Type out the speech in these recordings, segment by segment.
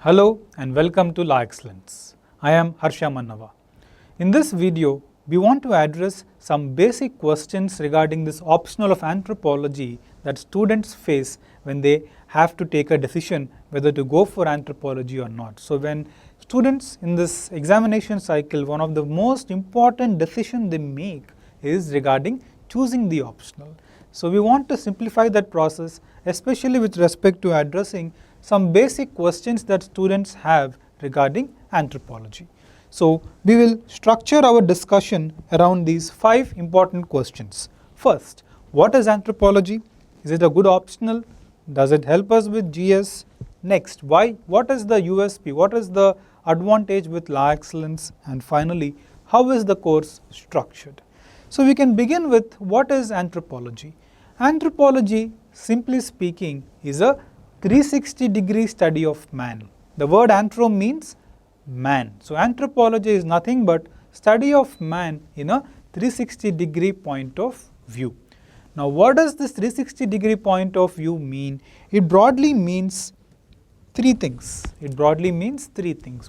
Hello and welcome to Law Excellence. I am Harsha Mannava. In this video, we want to address some basic questions regarding this optional of anthropology that students face when they have to take a decision whether to go for anthropology or not. So when students in this examination cycle, one of the most important decisions they make is regarding choosing the optional. So we want to simplify that process, especially with respect to addressing some basic questions that students have regarding anthropology. So we will structure our discussion around these 5 important questions. First, what is anthropology? Is it a good optional? Does it help us with GS? Next, why? What is the USP? What is the advantage with Law Excellence? And finally, how is the course structured? So we can begin with what is anthropology. Anthropology, simply speaking, is a 360-degree study of man. The word anthro means man. So anthropology is nothing but study of man in a 360-degree point of view. Now what does this 360-degree point of view mean? It broadly means three things.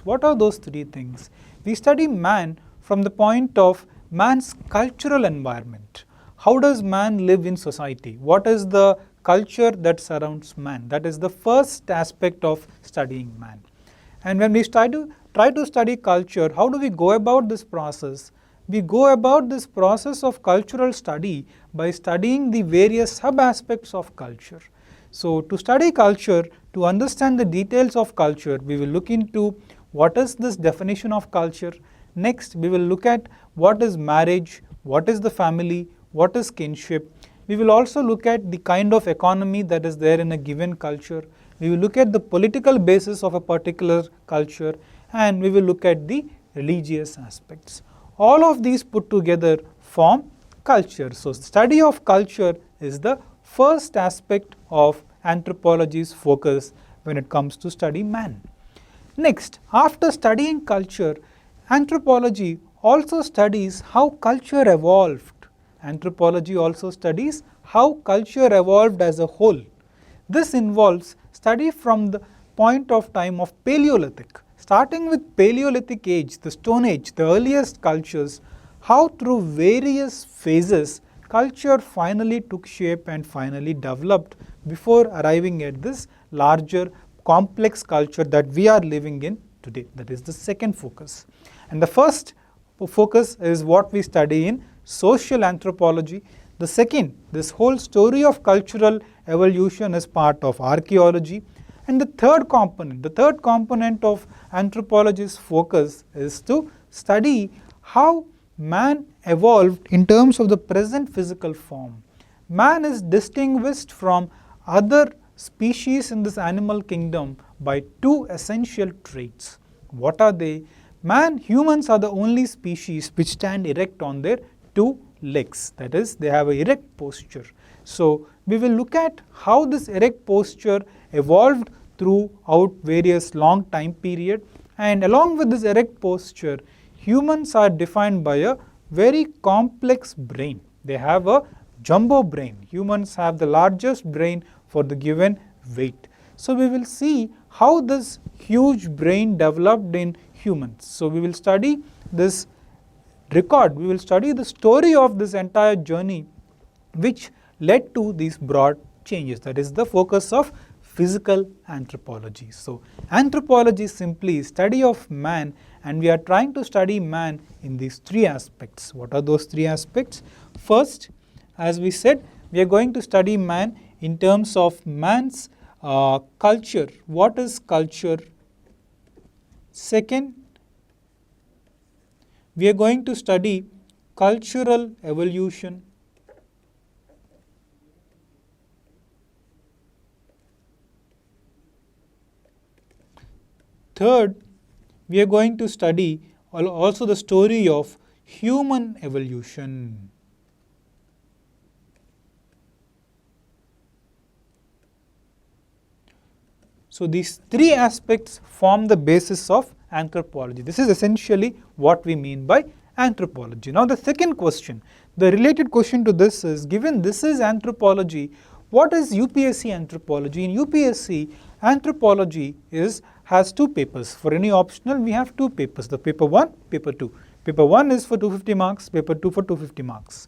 What are those 3 things? We study man from the point of man's cultural environment. How does man live in society? What is the culture that surrounds man? That is the first aspect of studying man. And when we try to study culture, how do we go about this process? We go about this process of cultural study by studying the various sub-aspects of culture. So to study culture, to understand the details of culture, we will look into what is this definition of culture. Next, we will look at what is marriage, what is the family, what is kinship. We will also look at the kind of economy that is there in a given culture. We will look at the political basis of a particular culture, and we will look at the religious aspects. All of these put together form culture. So study of culture is the first aspect of anthropology's focus when it comes to study man. Next, after studying culture, anthropology also studies how culture evolved. Anthropology also studies how culture evolved as a whole. This involves study from the point of time of Paleolithic. Starting with Paleolithic age, the Stone Age, the earliest cultures, how through various phases culture finally took shape and finally developed before arriving at this larger complex culture that we are living in today. That is the second focus. And the first focus is what we study in social anthropology. The second, this whole story of cultural evolution is part of archaeology. And the third component of anthropology's focus is to study how man evolved in terms of the present physical form. Man is distinguished from other species in this animal kingdom by 2 essential traits. What are they? Humans are the only species which stand erect on their 2 legs. That is, they have an erect posture. So we will look at how this erect posture evolved throughout various long time period, and along with this erect posture, humans are defined by a very complex brain. They have a jumbo brain. Humans have the largest brain for the given weight. So we will see how this huge brain developed in humans. So we will study this record, we will study the story of this entire journey which led to these broad changes. That is the focus of physical anthropology. So anthropology is simply study of man, and we are trying to study man in these 3 aspects. What are those 3 aspects? First, as we said, we are going to study man in terms of man's culture. What is culture? Second, we are going to study cultural evolution. Third, we are going to study also the story of human evolution. So these 3 aspects form the basis of anthropology. This is essentially what we mean by anthropology. Now the second question, the related question to this is, given this is anthropology, what is UPSC anthropology? In UPSC, anthropology is has two papers. For any optional, we have two papers, the paper 1, paper 2. Paper 1 is for 250 marks, paper 2 for 250 marks.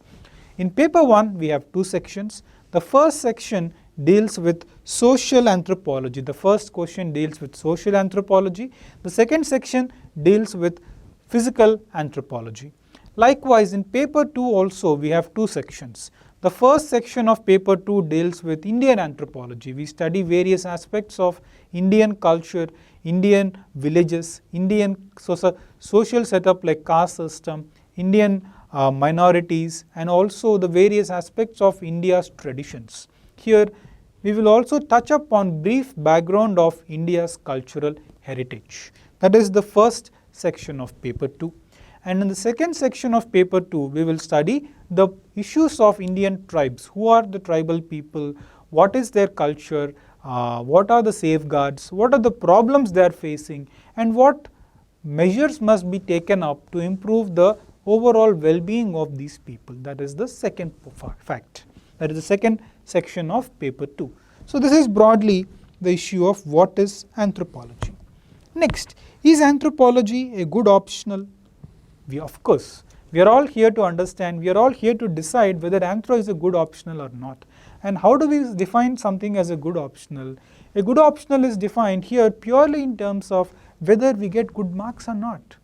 In paper 1, we have two sections. The first section deals with social anthropology. The first question deals with social anthropology. The second section deals with physical anthropology. Likewise, in paper 2 also, we have two sections. The first section of paper 2 deals with Indian anthropology. We study various aspects of Indian culture, Indian villages, Indian social setup like caste system, Indian minorities, and also the various aspects of India's traditions. Here, we will also touch upon brief background of India's cultural heritage. That is the first section of paper 2. And in the second section of paper 2, we will study the issues of Indian tribes. Who are the tribal people? What is their culture? What are the safeguards? What are the problems they are facing? And what measures must be taken up to improve the overall well-being of these people? That is the second fact. That is the second section of paper 2. So this is broadly the issue of what is anthropology. Next, is anthropology a good optional? Of course, we are all here to understand, we are all here to decide whether anthro is a good optional or not. And how do we define something as a good optional? A good optional is defined here purely in terms of whether we get good marks or not,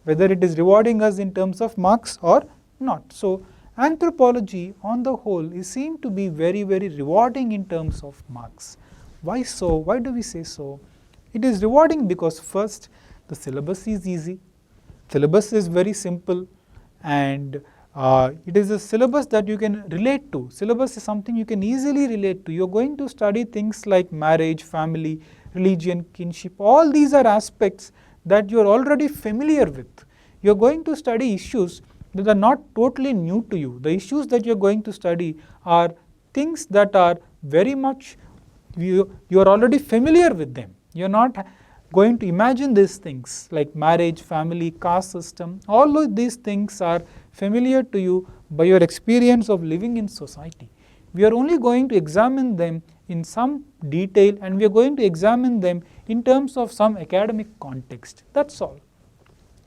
whether it is rewarding us in terms of marks or not. So anthropology on the whole is seen to be very, very rewarding in terms of marks. Why so? Why do we say so? It is rewarding because first, the syllabus is easy. Syllabus is very simple, and it is a syllabus that you can relate to. Syllabus is something you can easily relate to. You are going to study things like marriage, family, religion, kinship. All these are aspects that you are already familiar with. You are going to study issues that are not totally new to you. The issues that you are going to study are things that are very much, you are already familiar with them. You are not going to imagine these things like marriage, family, caste system. All of these things are familiar to you by your experience of living in society. We are only going to examine them in some detail, and we are going to examine them in terms of some academic context. That's all.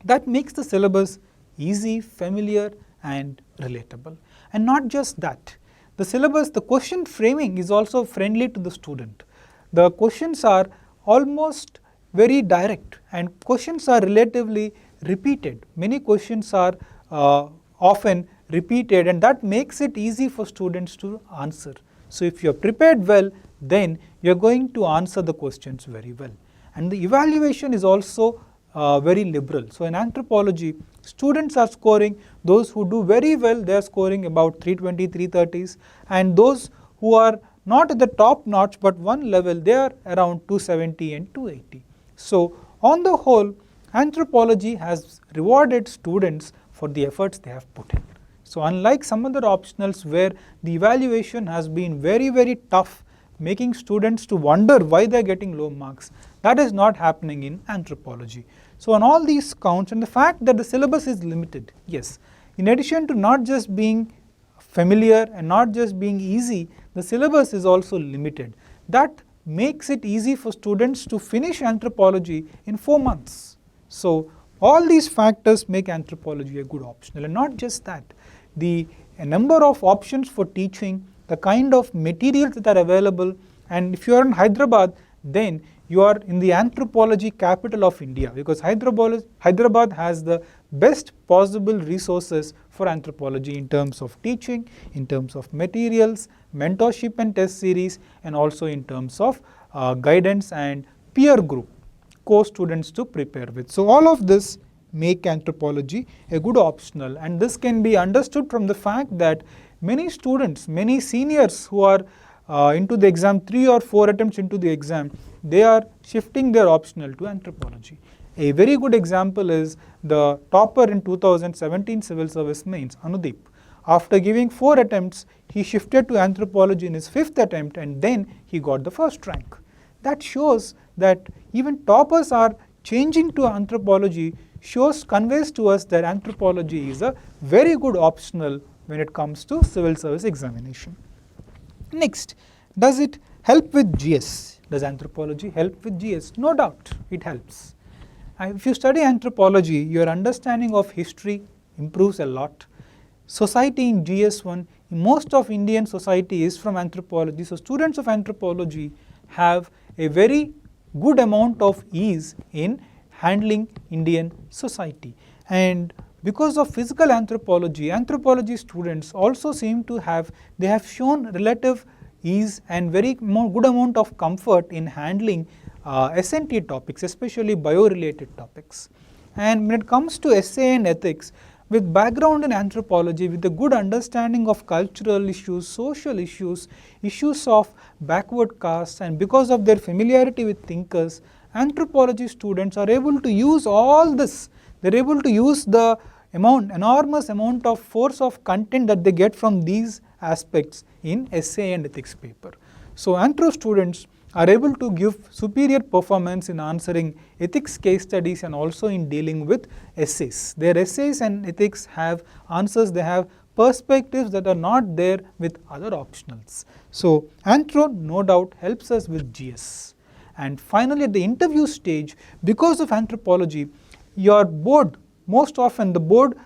That makes the syllabus easy, familiar, and relatable. And not just that. The syllabus, the question framing is also friendly to the student. The questions are almost very direct, and questions are relatively repeated. Many questions are often repeated, and that makes it easy for students to answer. So if you are prepared well, then you are going to answer the questions very well. And the evaluation is also very liberal. So in anthropology, students are scoring, those who do very well, they are scoring about 320, 330s, and those who are not at the top notch but one level, they are around 270 and 280. So on the whole, anthropology has rewarded students for the efforts they have put in. So unlike some other optionals where the evaluation has been very, very tough, making students to wonder why they are getting low marks, that is not happening in anthropology. So on all these counts, and the fact that the syllabus is limited, yes, in addition to not just being familiar and not just being easy, the syllabus is also limited. That makes it easy for students to finish anthropology in 4 months. So all these factors make anthropology a good optional, and not just that. A number of options for teaching, the kind of materials that are available, and if you are in Hyderabad, then you are in the anthropology capital of India, because Hyderabad has the best possible resources for anthropology in terms of teaching, in terms of materials, mentorship and test series, and also in terms of guidance and peer group co-students to prepare with. So all of this make anthropology a good optional, and this can be understood from the fact that many students, many seniors who are into the exam, 3 or 4 attempts into the exam, they are shifting their optional to anthropology. A very good example is the topper in 2017 Civil Service Mains, Anudeep. After giving 4 attempts, he shifted to anthropology in his 5th attempt, and then he got the first rank. That shows that even toppers are changing to anthropology, conveys to us that anthropology is a very good optional when it comes to civil service examination. Next, does it help with GS. Does anthropology help with GS? No doubt, it helps. If you study anthropology, your understanding of history improves a lot. Society in GS1, most of Indian society is from anthropology. So students of anthropology have a very good amount of ease in handling Indian society. And because of physical anthropology, anthropology students also seem to have, they have shown relative ease and very more good amount of comfort in handling S&T topics, especially bio-related topics. And when it comes to essay and ethics, with background in anthropology, with a good understanding of cultural issues, social issues, issues of backward castes, and because of their familiarity with thinkers, anthropology students are able to use all this. They are able to use the enormous amount of force of content that they get from these aspects in essay and ethics paper. So anthro students are able to give superior performance in answering ethics case studies and also in dealing with essays. Their essays and ethics have answers, they have perspectives that are not there with other optionals. So anthro no doubt helps us with GS. And finally at the interview stage, because of anthropology, your board, most often the board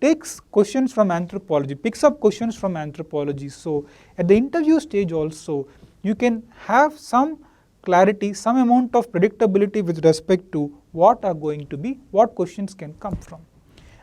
takes questions from anthropology, picks up questions from anthropology. So at the interview stage also, you can have some clarity, some amount of predictability with respect to what are going to be, what questions can come from.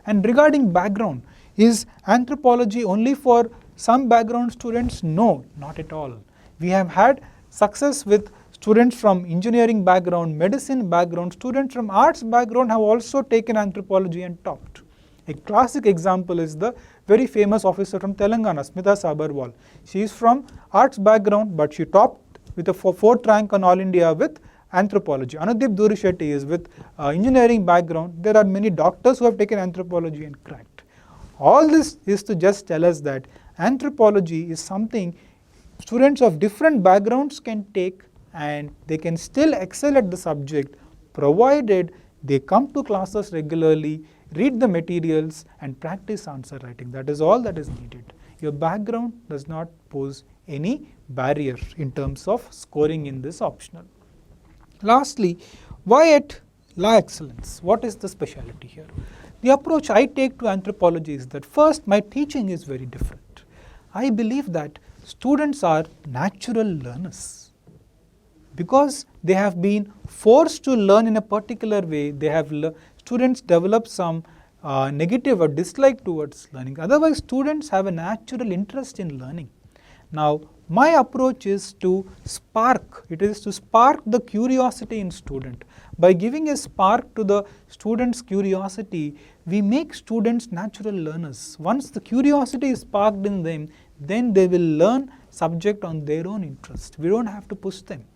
And regarding background, is anthropology only for some background students? No, not at all. We have had success with students from engineering background, medicine background, students from arts background have also taken anthropology and topped. A classic example is the very famous officer from Telangana, Smita Sabharwal. She is from arts background, but she topped with a fourth rank on All India with anthropology. Anudip Durishetty is with engineering background. There are many doctors who have taken anthropology and cracked. All this is to just tell us that anthropology is something students of different backgrounds can take and they can still excel at the subject provided they come to classes regularly, read the materials and practice answer writing. That is all that is needed. Your background does not pose any barrier in terms of scoring in this optional. Lastly, why at Law Excellence? What is the specialty here? The approach I take to anthropology is that first, my teaching is very different. I believe that students are natural learners. Because they have been forced to learn in a particular way, they have students develop some negative or dislike towards learning. Otherwise, students have a natural interest in learning. Now, my approach is to spark, it is to spark the curiosity in student. By giving a spark to the student's curiosity, we make students natural learners. Once the curiosity is sparked in them, then they will learn subject on their own interest. We don't have to push them.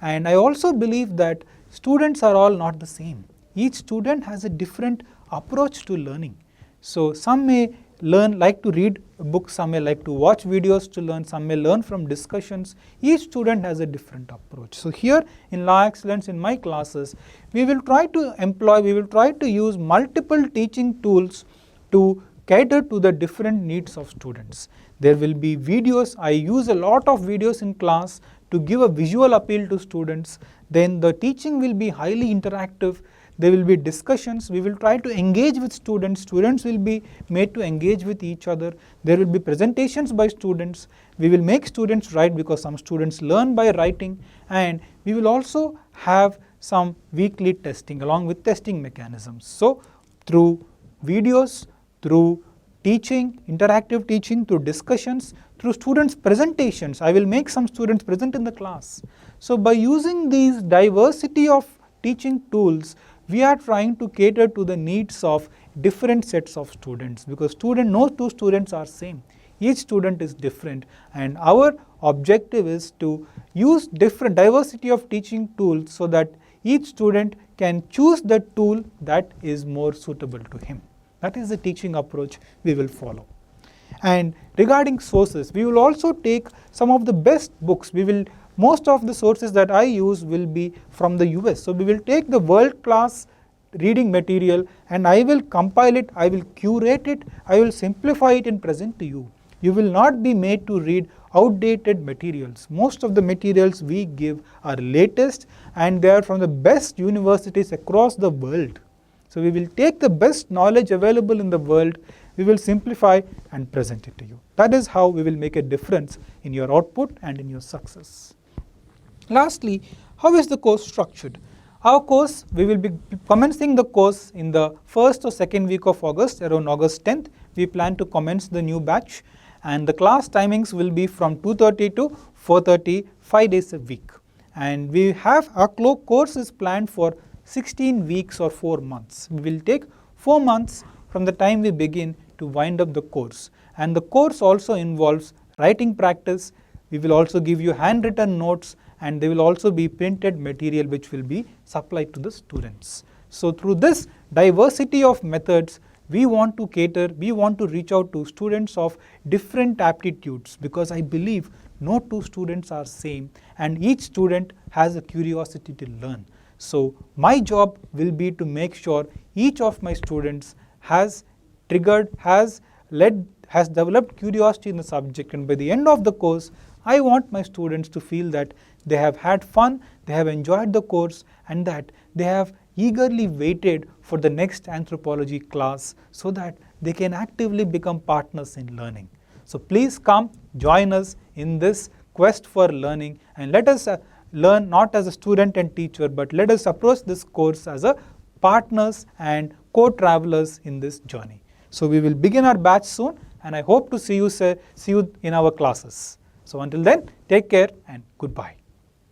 And I also believe that students are all not the same. Each student has a different approach to learning. So some may like to read books, some may like to watch videos to learn, some may learn from discussions. Each student has a different approach. So here in Law Excellence in my classes, we will try to use multiple teaching tools to cater to the different needs of students. There will be videos, I use a lot of videos in class to give a visual appeal to students. Then the teaching will be highly interactive. There will be discussions. We will try to engage with students. Students will be made to engage with each other. There will be presentations by students. We will make students write because some students learn by writing. And we will also have some weekly testing along with testing mechanisms. So through videos, through teaching, interactive teaching, through discussions, through students' presentations, I will make some students present in the class. So by using these diversity of teaching tools, we are trying to cater to the needs of different sets of students because no two students are same. Each student is different and our objective is to use different diversity of teaching tools so that each student can choose the tool that is more suitable to him. That is the teaching approach we will follow. And regarding sources, we will also take some of the best books. Most of the sources that I use will be from the US. So we will take the world-class reading material and I will compile it, I will curate it, I will simplify it and present to you. You will not be made to read outdated materials. Most of the materials we give are latest and they are from the best universities across the world. So we will take the best knowledge available in the world, we will simplify and present it to you. That is how we will make a difference in your output and in your success. Lastly, how is the course structured? Our course, we will be commencing the course in the first or second week of August, around August 10th. We plan to commence the new batch, and the class timings will be from 2:30 to 4:30, 5 days a week. And we have our course is planned for 16 weeks or 4 months. We will take 4 months from the time we begin to wind up the course. And the course also involves writing practice. We will also give you handwritten notes, and there will also be printed material which will be supplied to the students. So through this diversity of methods, we want to reach out to students of different aptitudes, because I believe no two students are same and each student has a curiosity to learn. So my job will be to make sure each of my students has developed curiosity in the subject, and by the end of the course, I want my students to feel that they have had fun, they have enjoyed the course, and that they have eagerly waited for the next anthropology class so that they can actively become partners in learning. So please come join us in this quest for learning, and let us learn not as a student and teacher, but let us approach this course as a partners and co-travelers in this journey. So we will begin our batch soon, and I hope to see you in our classes. So until then, take care and goodbye.